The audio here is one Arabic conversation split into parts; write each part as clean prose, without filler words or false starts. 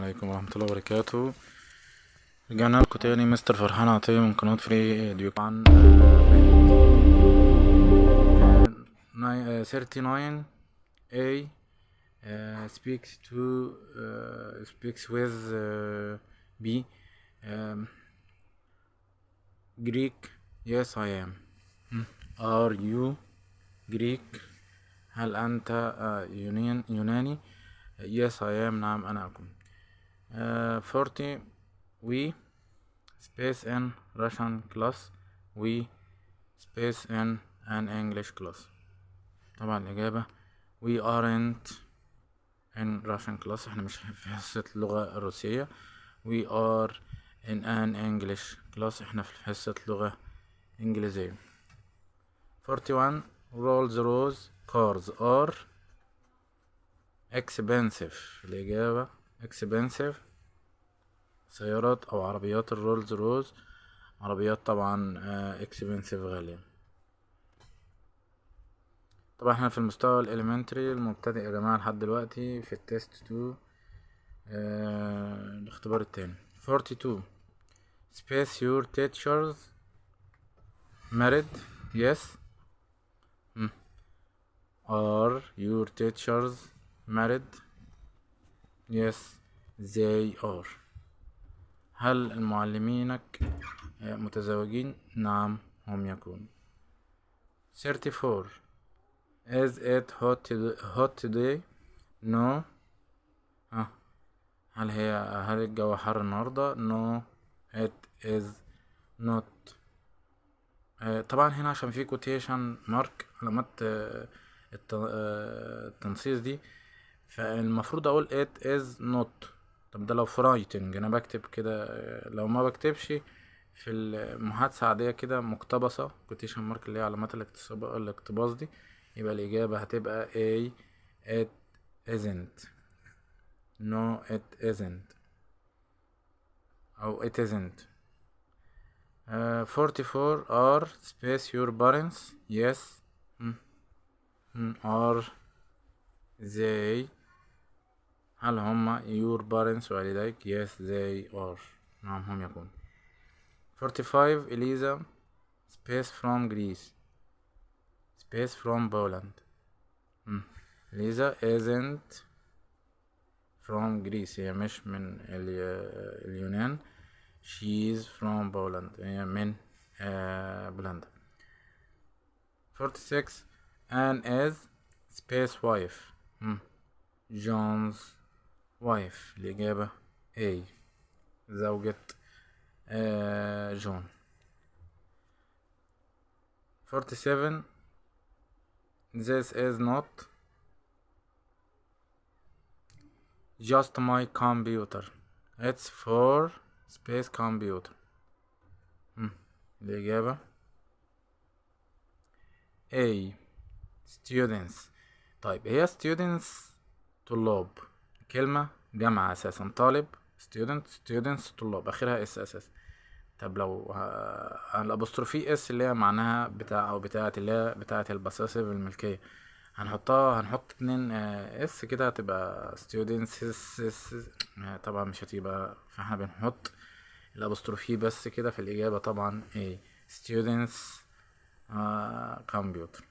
عليكم ورحمة الله وبركاته. رجعنا لكم تاني مستر فرحان عطية من قناة فري ديوك عن 39 A speaks with B. Greek. Yes I am. Are you Greek? هل أنت يوناني؟ Yes I am. نعم أنا أكون. 40 we space in Russian class. we space in an English class. طبعا الإجابة we aren't in Russian class. احنا مش في حصة اللغة الروسية. we are in an English class. احنا في حصة لغة إنجليزية. 41 Rolls Royce cars are expensive. الإجابة expensive. سيارات أو عربيات الرولز روز عربيات طبعا expensive غالية. طبعا احنا في المستوى الاليمنتري المبتدئ يا جماعة لحد دلوقتي في التست 2 الاختبار التاني. 42 space your teachers married. yes. are your teachers married? yes they are. هل المعلمينك متزوجين؟ نعم هم يكونوا. 34 is it hot today? no. هل الجو حر النهاردة؟ no it is not. طبعا هنا عشان في كوتيشن مارك علامات التنصيص دي، فالمفروض اقول it is not. طب ده لو في رايتنج انا بكتب كده، لو ما بكتبش في المحادثة عادية كده مقتبسة كوتيشن مارك اللي هي علامات الاقتباس دي، يبقى الإجابة هتبقى A it isn't. no it isn't أو it isn't. 44 are space your parents. yes. are they. هل هما your parents والديك؟ yes they are. نعم هم يكون. 45 Eliza space from Greece space from Poland. Eliza isn't from Greece. هي مش من اليونان. she is from Poland. هي من بولندا. 46 Anne is space wife. John's wife. الإجابة A زوجة جون. 47 this is not just my computer. it's for space computer. الإجابة A students. طيب هي students طلاب، كلمة جمع أساسا طالب students طلاب آخرها اس أساسا. طب لو الأبوستروفي اس اللي هي معناها بتاع أو بتاعة اللي هي بتاعة البساسيف الملكية، هنحط 2 اس كده هتبقى students اس. طبعا مش هتبقى، فاحنا بنحط الأبوستروفي بس كده في الإجابة طبعا A students computer.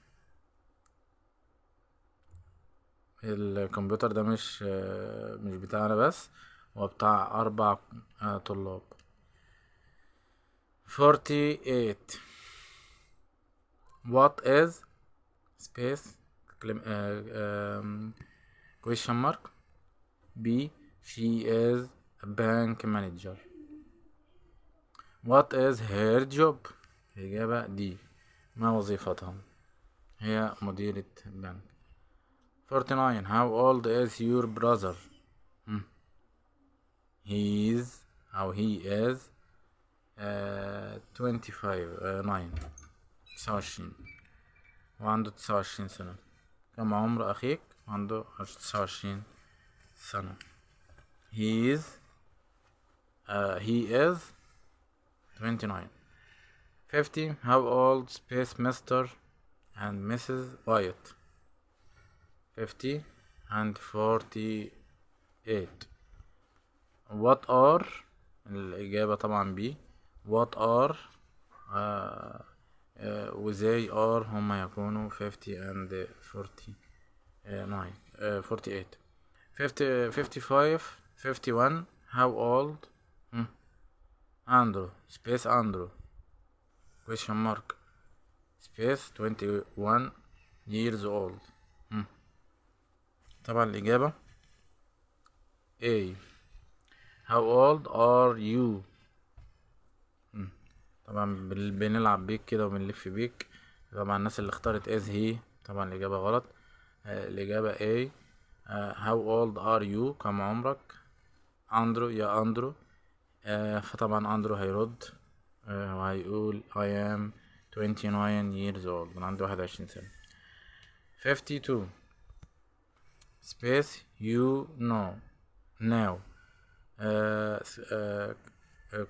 الكمبيوتر ده مش بتاعنا بس، هو بتاع 4 طلاب. 48 what is space question mark. B she is a bank manager. what is her job. الإجابة دي ما وظيفتها. هي مديرة بنك. 49 how old is your brother. he is 29 وعنده 29 سنة. كم عمر أخيك؟ عنده 29 سنة. he is 29. 50 how old space Mr. and Mrs. Wyatt. 50 and 48 what are الإجابة طبعا B. what are و they are هما يكونوا 50 and 49 48 50 55 51 how old Andrew space Andrew question mark space 21 years old. طبعا الإجابة A. how old are you. طبعا بنلعب بيك كده وبنلف بيك. طبعا الناس اللي اختارت is he طبعا الإجابة غلط. الإجابة A. how old are you كم عمرك أندرو يا أندرو. فطبعا أندرو هيرد وهيقول I am 29 years old. من عنده 21 سنة. 52 space you know now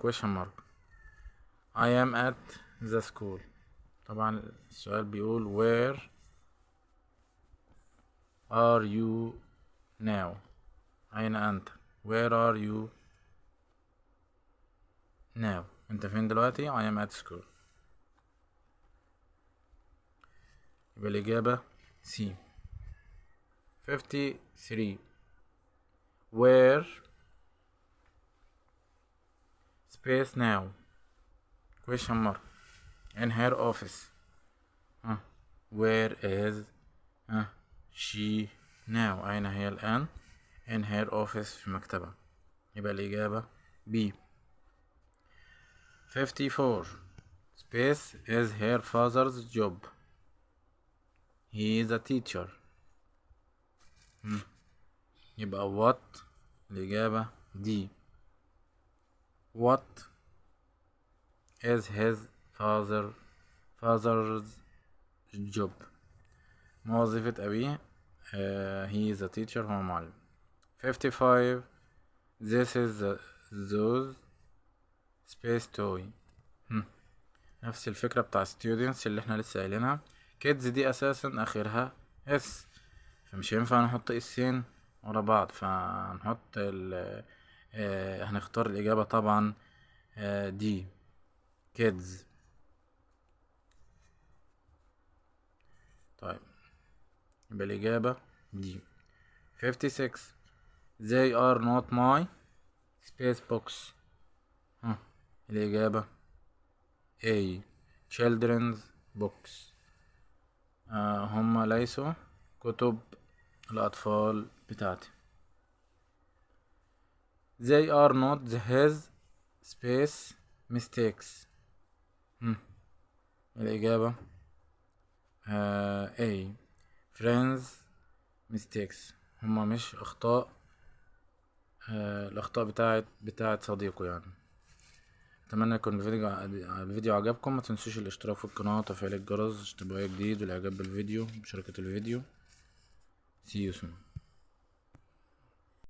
question mark I am at the school. طبعا السؤال بيقول where are you now. أين أنت where are you now. أنت فين دلوقتي I am at school. يبقى الإجابة C. 53 where space now question mark in her office. where is she now. أين هي الآن in her office في مكتبها. يبقى الإجابة B. 54 space is her father's job. he is a teacher. يبقى what الإجابة D. what is his father's job. ما وظيفة أبيه he is a teacher هو معلم. 55 this is those space toy. نفس الفكرة بتاع students اللي احنا لسه قايلينها. kids دي أساسا آخرها s فمش هينفع نحط اسين ورا بعض فهنحط هنختار الإجابة طبعا دي kids. طيب يبقى الإجابة دي. 56 they are not my space box. الإجابة A children's books. هم ليسوا كتب الأطفال بتاعتي. they are not his space mistakes. الإجابة A friends mistakes. هما مش أخطاء الأخطاء بتاعت صديقه يعني. أتمنى يكون الفيديو عجبكم. ما تنسوش الاشتراك في القناة وتفعيل الجرس عشان تبقى جديد والإعجاب بالفيديو ومشاركة الفيديو. see you soon.